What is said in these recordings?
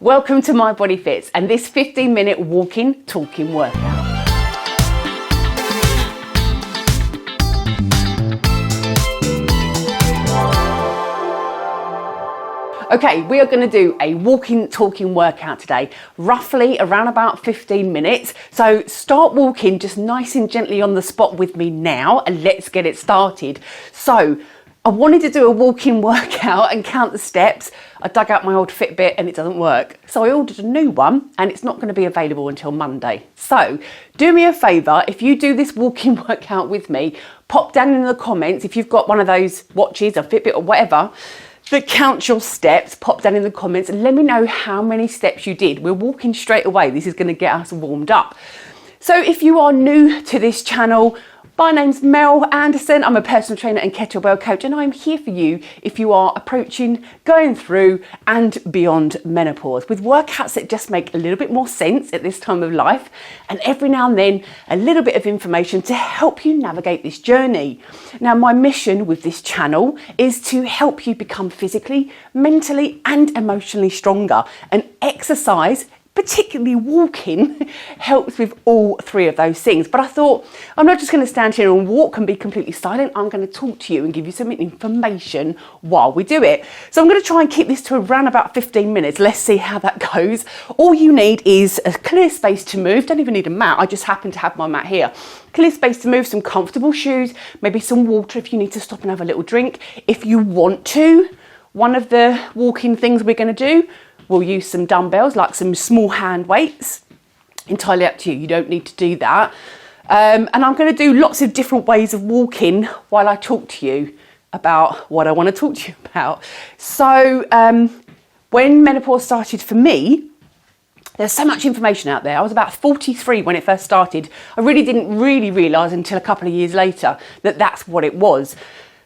Welcome to My Body Fits and this 15-minute walking, talking workout. Okay, we are going to do a walking, talking workout today, roughly around about 15 minutes. So start walking just nice and gently on the spot with me now and let's get it started. So I wanted to do a walking workout and count the steps. I dug out my old Fitbit and it doesn't work. So I ordered a new one and it's not going to be available until Monday. So do me a favour, if you do this walking workout with me, pop down in the comments if you've got one of those watches or Fitbit or whatever that counts your steps. Pop down in the comments and let me know how many steps you did. We're walking straight away. This is going to get us warmed up. So if you are new to this channel, my name's Mel Anderson. I'm a personal trainer and kettlebell coach and I'm here for you if you are approaching, going through and beyond menopause with workouts that just make a little bit more sense at this time of life and every now and then a little bit of information to help you navigate this journey. Now my mission with this channel is to help you become physically, mentally and emotionally stronger, and exercise, particularly walking, helps with all three of those things. But I thought, I'm not just going to stand here and walk and be completely silent. I'm going to talk to you and give you some information while we do it. So I'm going to try and keep this to around about 15 minutes. Let's see how that goes. All you need is a clear space to move. Don't even need a mat. I just happen to have my mat here. Clear space to move, some comfortable shoes, maybe some water if you need to stop and have a little drink. If you want to, one of the walking things we're going to do, we'll use some dumbbells, like some small hand weights. Entirely up to you, you don't need to do that. And I'm going to do lots of different ways of walking while I talk to you about what I want to talk to you about. So when menopause started for me, there's so much information out there. I was about 43 when it first started. I really didn't realise until a couple of years later that that's what it was.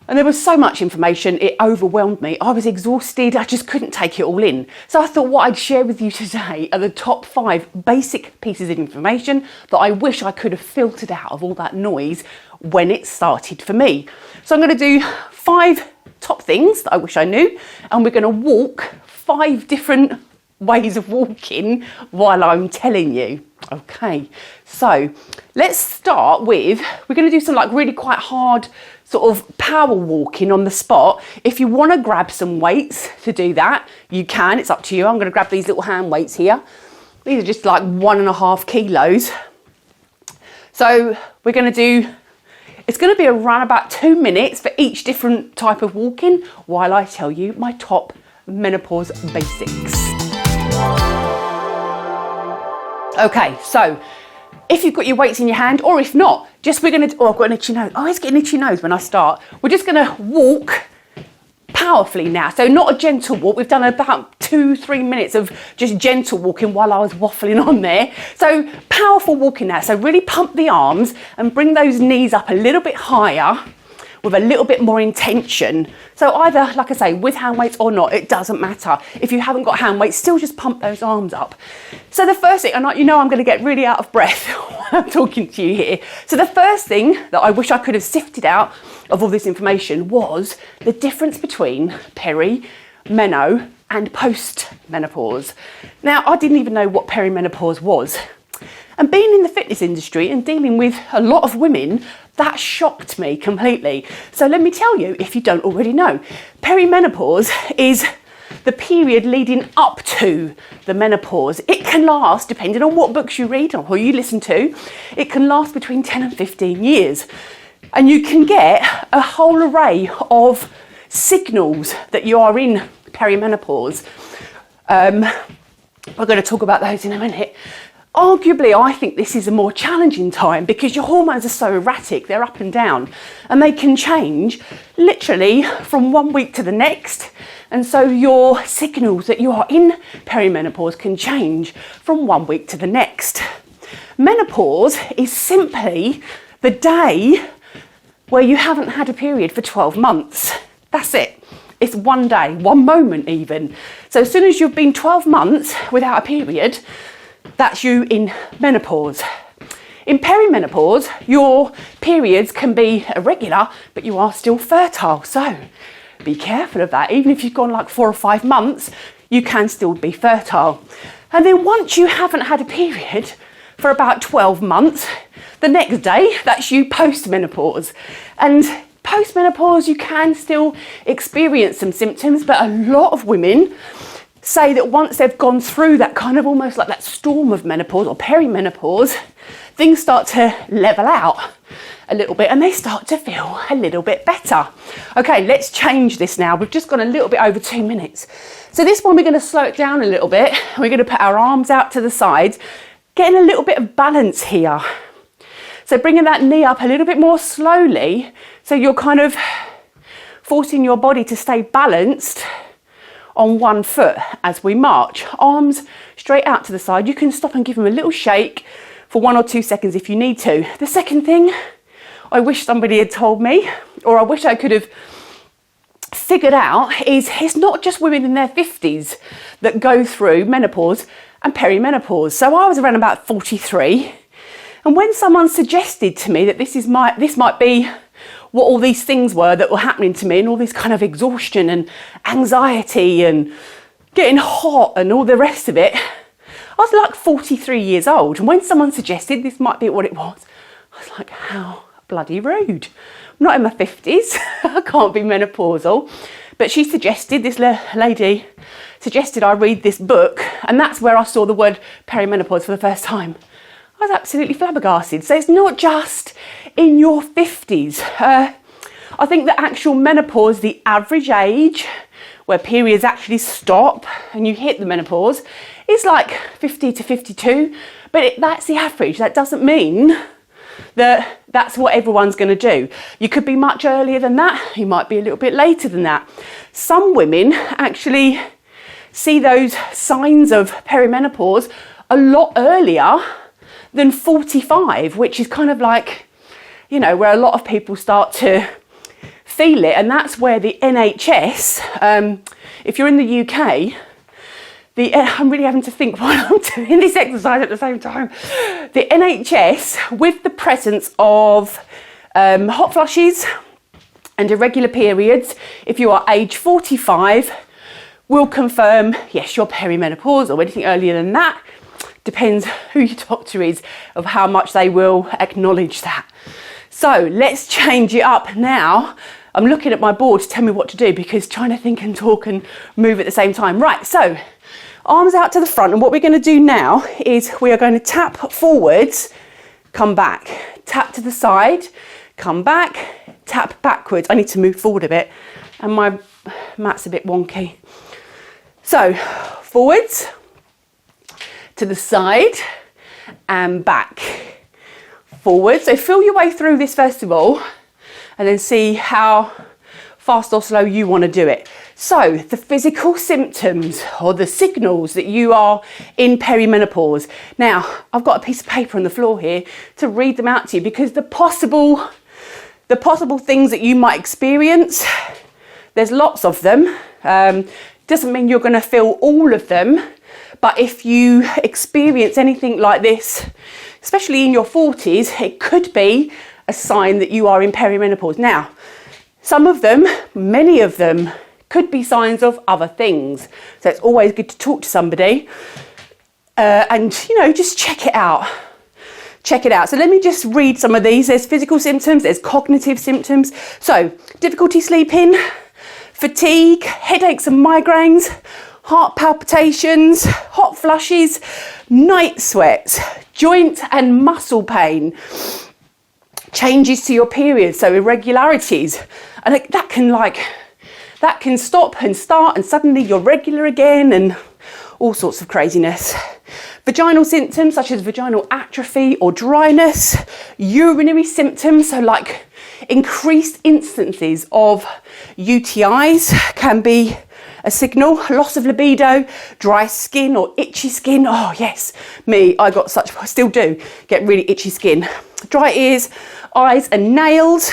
And there was so much information, it overwhelmed me. I was exhausted, I just couldn't take it all in. So I thought what I'd share with you today are the top 5 basic pieces of information that I wish I could have filtered out of all that noise when it started for me. So I'm going to do 5 top things that I wish I knew, and we're going to walk 5 different ways of walking while I'm telling you. Okay, so let's start with, we're going to do some like really quite hard sort of power walking on the spot. If you want to grab some weights to do that, you can, it's up to you. I'm going to grab these little hand weights here. These are just like 1.5 kilos. So we're going to do, it's going to be around about 2 minutes for each different type of walking while I tell you my top menopause basics. Okay, so if you've got your weights in your hand, or if not, just we're going to, oh, I've got an itchy nose. I always get an itchy nose when I start. We're just going to walk powerfully now. So not a gentle walk. We've done about 2-3 minutes of just gentle walking while I was waffling on there. So powerful walking now. So really pump the arms and bring those knees up a little bit higher with a little bit more intention. So either, like I say, with hand weights or not, it doesn't matter. If you haven't got hand weights, still just pump those arms up. So the first thing, and you know I'm going to get really out of breath while I'm talking to you here. So the first thing that I wish I could have sifted out of all this information was the difference between peri, meno, and post-menopause. Now, I didn't even know what perimenopause was. And being in the fitness industry and dealing with a lot of women, that shocked me completely. So let me tell you, if you don't already know, perimenopause is the period leading up to the menopause. It can last, depending on what books you read or who you listen to, it can last between 10 and 15 years. And you can get a whole array of signals that you are in perimenopause. We're going to talk about those in a minute. Arguably, I think this is a more challenging time because your hormones are so erratic, they're up and down, and they can change literally from one week to the next. And so your signals that you are in perimenopause can change from one week to the next. Menopause is simply the day where you haven't had a period for 12 months. That's it. It's one day, one moment even. So as soon as you've been 12 months without a period, that's you in menopause. In perimenopause, your periods can be irregular, but you are still fertile. So be careful of that. Even if you've gone like 4 or 5 months, you can still be fertile. And then once you haven't had a period for about 12 months, the next day, that's you post-menopause. And post-menopause, you can still experience some symptoms, but a lot of women say that once they've gone through that kind of almost like that storm of menopause or perimenopause, things start to level out a little bit and they start to feel a little bit better. Okay, let's change this now. We've just gone a little bit over 2 minutes. So this one, we're going to slow it down a little bit. We're going to put our arms out to the sides, getting a little bit of balance here. So bringing that knee up a little bit more slowly, so you're kind of forcing your body to stay balanced on one foot as we march. Arms straight out to the side. You can stop and give them a little shake for 1 or 2 seconds if you need to. The second thing I wish somebody had told me, or I wish I could have figured out, is it's not just women in their 50s that go through menopause and perimenopause. So I was around about 43, and when someone suggested to me that this might be what all these things were that were happening to me, and all this kind of exhaustion and anxiety and getting hot and all the rest of it, I was like 43 years old. And when someone suggested this might be what it was, I was like, how bloody rude. I'm not in my 50s. I can't be menopausal. But she suggested, this lady suggested I read this book, and that's where I saw the word perimenopause for the first time. I was absolutely flabbergasted. So it's not just in your 50s. I think the actual menopause, the average age where periods actually stop and you hit the menopause, is like 50 to 52. But that's the average. That doesn't mean that that's what everyone's going to do. You could be much earlier than that. You might be a little bit later than that. Some women actually see those signs of perimenopause a lot earlier than 45, which is kind of like, you know, where a lot of people start to feel it. And that's where the NHS, if you're in the UK, I'm really having to think while I'm doing this exercise at the same time. The NHS, with the presence of hot flushes and irregular periods, if you are age 45, will confirm, yes, you're perimenopausal. Or anything earlier than that, depends who your doctor is, of how much they will acknowledge that. So let's change it up now. I'm looking at my board to tell me what to do, because trying to think and talk and move at the same time. Right, so arms out to the front, and what we're going to do now is we are going to tap forwards, come back, tap to the side, come back, tap backwards. I need to move forward a bit, and my mat's a bit wonky. So forwards, to the side, and back, forward. So feel your way through this first of all, and then see how fast or slow you want to do it. So the physical symptoms or the signals that you are in perimenopause. Now, I've got a piece of paper on the floor here to read them out to you, because the possible things that you might experience, there's lots of them. Doesn't mean you're going to feel all of them, but if you experience anything like this, especially in your 40s, it could be a sign that you are in perimenopause. Now, some of them, many of them, could be signs of other things. So it's always good to talk to somebody and, you know, just check it out. Check it out. So let me just read some of these. There's physical symptoms, there's cognitive symptoms. So difficulty sleeping, fatigue, headaches and migraines, heart palpitations, hot flushes, night sweats, joint and muscle pain, changes to your period, so irregularities. And that can stop and start, and suddenly you're regular again, and all sorts of craziness. Vaginal symptoms such as vaginal atrophy or dryness, urinary symptoms, so like increased instances of UTIs can be a signal. Loss of libido, dry skin or itchy skin. Oh yes, me, I still do get really itchy skin. Dry ears, eyes and nails.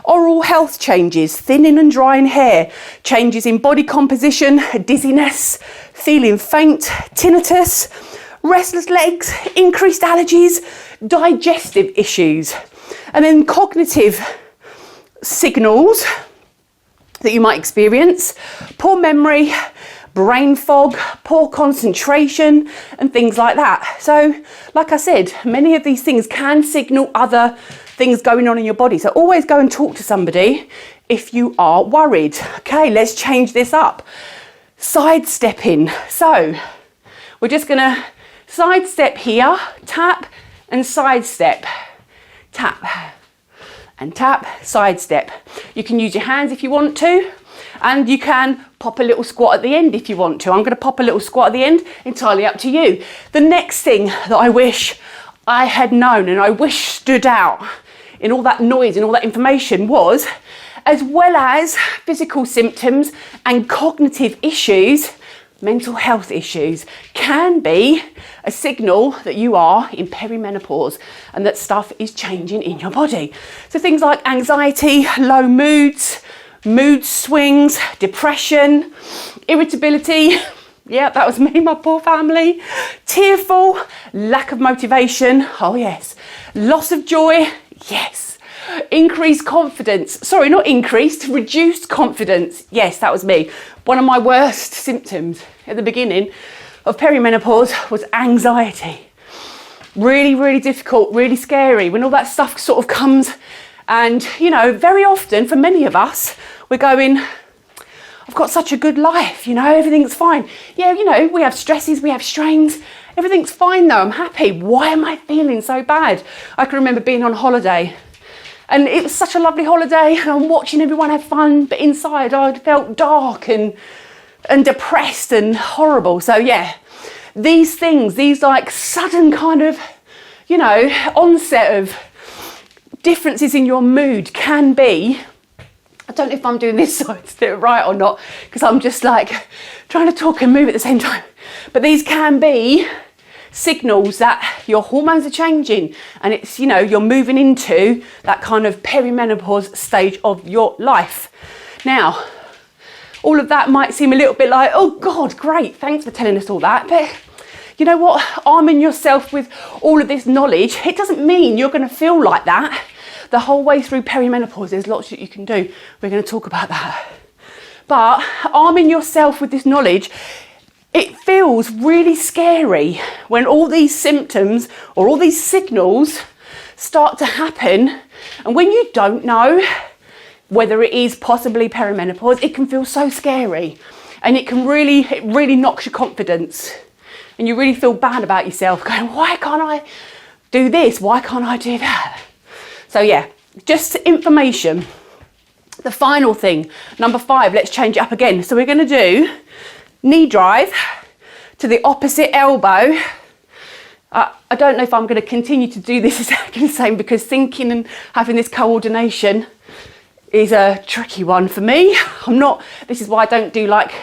Oral health changes, thinning and drying hair, changes in body composition, dizziness, feeling faint, tinnitus, restless legs, increased allergies, digestive issues. And then cognitive signals that you might experience: poor memory, brain fog, poor concentration, and things like that. So, like I said, many of these things can signal other things going on in your body. So always go and talk to somebody if you are worried. Okay, let's change this up. Sidestepping. So we're just going to sidestep here, tap and sidestep, tap and tap, sidestep. You can use your hands if you want to, and you can pop a little squat at the end if you want to. I'm going to pop a little squat at the end, entirely up to you. The next thing that I wish I had known and I wish stood out in all that noise and all that information was, as well as physical symptoms and cognitive issues, mental health issues can be a signal that you are in perimenopause and that stuff is changing in your body. So things like anxiety, low moods, mood swings, depression, irritability, yeah, that was me, my poor family, tearful, lack of motivation, oh yes, loss of joy, yes. Increased confidence. Sorry, not increased, reduced confidence. Yes, that was me. One of my worst symptoms at the beginning of perimenopause was anxiety. Really, really difficult, really scary when all that stuff sort of comes. And, you know, very often for many of us, we're going, I've got such a good life, you know, everything's fine. Yeah, you know, we have stresses, we have strains. Everything's fine though, I'm happy. Why am I feeling so bad? I can remember being on holiday and it was such a lovely holiday and I'm watching everyone have fun, but inside I felt dark and depressed and horrible. So yeah, these things, these like sudden kind of, you know, onset of differences in your mood can be, I don't know if I'm doing this side still right or not, because I'm just like trying to talk and move at the same time, but these can be signals that your hormones are changing and it's, you know, you're moving into that kind of perimenopause stage of your life. Now, all of that might seem a little bit like, oh God, great, thanks for telling us all that. But you know what, arming yourself with all of this knowledge, it doesn't mean you're going to feel like that the whole way through perimenopause. There's lots that you can do. We're going to talk about that. But arming yourself with this knowledge, it feels really scary when all these symptoms or all these signals start to happen. And when you don't know whether it is possibly perimenopause, it can feel so scary. And it really knocks your confidence. And you really feel bad about yourself, going, why can't I do this? Why can't I do that? So yeah, just information. The final thing, number 5, let's change it up again. So we're going to do knee drive to the opposite elbow. I don't know if I'm going to continue to do this exactly the same because thinking and having this coordination is a tricky one for me. This is why I don't do like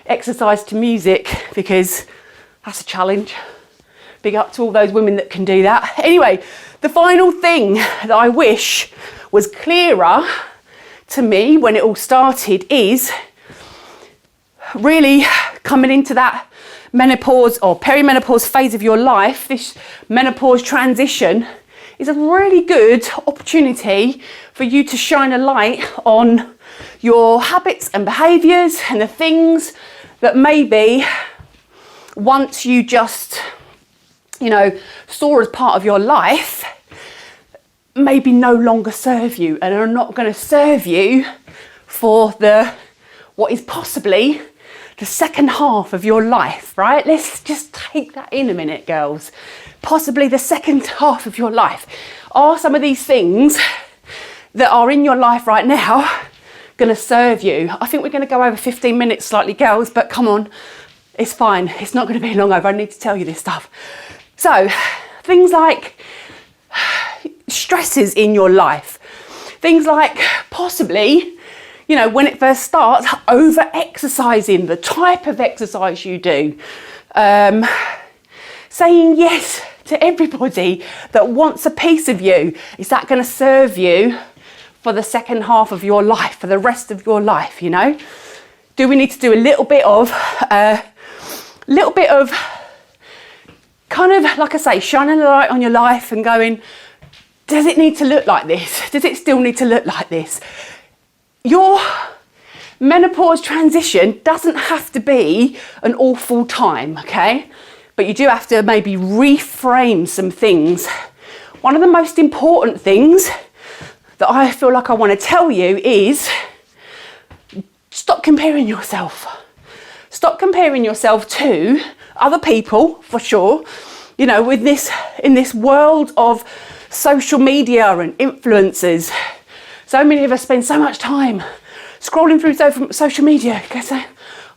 exercise to music, because that's a challenge. Big up to all those women that can do that. Anyway, the final thing that I wish was clearer to me when it all started is really coming into that menopause or perimenopause phase of your life. This menopause transition is a really good opportunity for you to shine a light on your habits and behaviours and the things that maybe once you just, you know, saw as part of your life, maybe no longer serve you and are not going to serve you for what is possibly the second half of your life, right? Let's just take that in a minute, girls. Possibly the second half of your life. Are some of these things that are in your life right now going to serve you? I think we're going to go over 15 minutes slightly, girls, but come on, it's fine. It's not going to be long over. I need to tell you this stuff. So, things like stresses in your life. Things like possibly, you know, when it first starts, over-exercising, the type of exercise you do. Saying yes to everybody that wants a piece of you. Is that going to serve you for the second half of your life, for the rest of your life, you know? Do we need to do a little bit of kind of, like I say, shining a light on your life and going, does it need to look like this? Does it still need to look like this? Your menopause transition doesn't have to be an awful time, okay? But you do have to maybe reframe some things. One of the most important things that I feel like I want to tell you is stop comparing yourself. Stop comparing yourself to other people, for sure. You know, in this world of social media and influencers, so many of us spend so much time scrolling through social media, saying,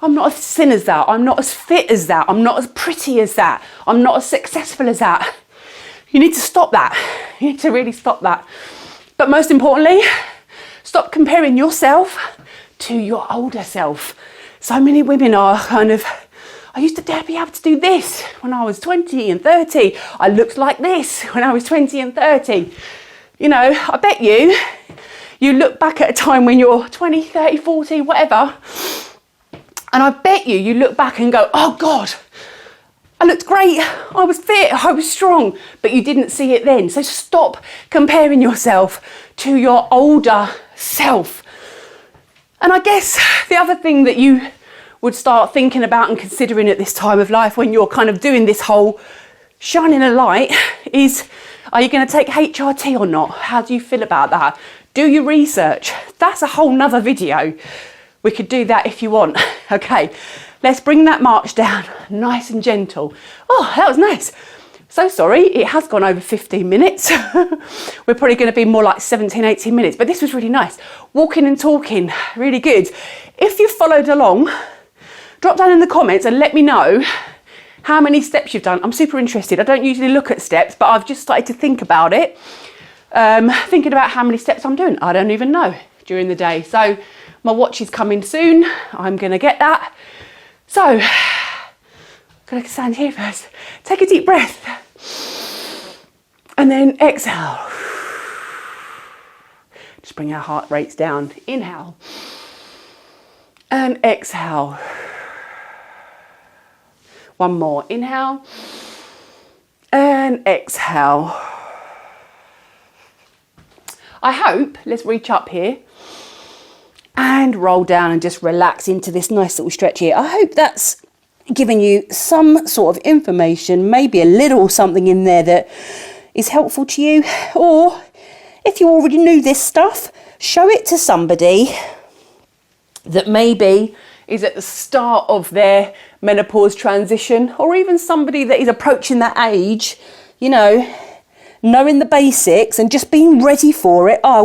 I'm not as thin as that, I'm not as fit as that, I'm not as pretty as that, I'm not as successful as that. You need to stop that. You need to really stop that. But most importantly, stop comparing yourself to your older self. So many women are kind of, I used to be able to do this when I was 20 and 30. I looked like this when I was 20 and 30. You know, I bet you look back at a time when you're 20, 30, 40, whatever, and I bet you look back and go, oh God, I looked great, I was fit, I was strong, but you didn't see it then. So stop comparing yourself to your older self. And I guess the other thing that you would start thinking about and considering at this time of life when you're kind of doing this whole shining a light is, are you going to take HRT or not? How do you feel about that? Do your research. That's a whole nother video. We could do that if you want. Okay, let's bring that march down nice and gentle. Oh, that was nice. So sorry, it has gone over 15 minutes. We're probably going to be more like 17, 18 minutes, but this was really nice. Walking and talking, really good. If you followed along, drop down in the comments and let me know how many steps you've done. I'm super interested. I don't usually look at steps, but I've just started to think about it. Thinking about how many steps I'm doing. I don't even know during the day. So my watch is coming soon. I'm going to get that. So, going to stand here first. Take a deep breath. And then exhale. Just bring our heart rates down. Inhale. And exhale. One more. Inhale. And exhale. I hope, let's reach up here and roll down and just relax into this nice little stretch here. I hope that's giving you some sort of information, maybe a little something in there that is helpful to you. Or if you already knew this stuff, show it to somebody that maybe is at the start of their menopause transition, or even somebody that is approaching that age, you know, knowing the basics and just being ready for it. Oh,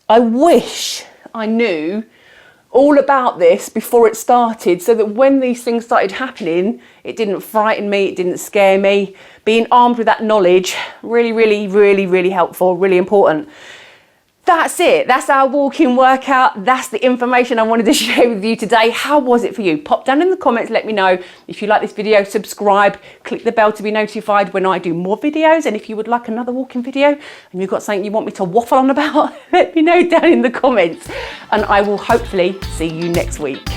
I wish I knew all about this before it started, so that when these things started happening, it didn't frighten me, it didn't scare me. Being armed with that knowledge, really, really, really, really helpful, really important. That's it. That's our walk-in workout. That's the information I wanted to share with you today. How was it for you? Pop down in the comments, let me know. If you like this video, subscribe, click the bell to be notified when I do more videos. And if you would like another walking video and you've got something you want me to waffle on about, let me know down in the comments. And I will hopefully see you next week.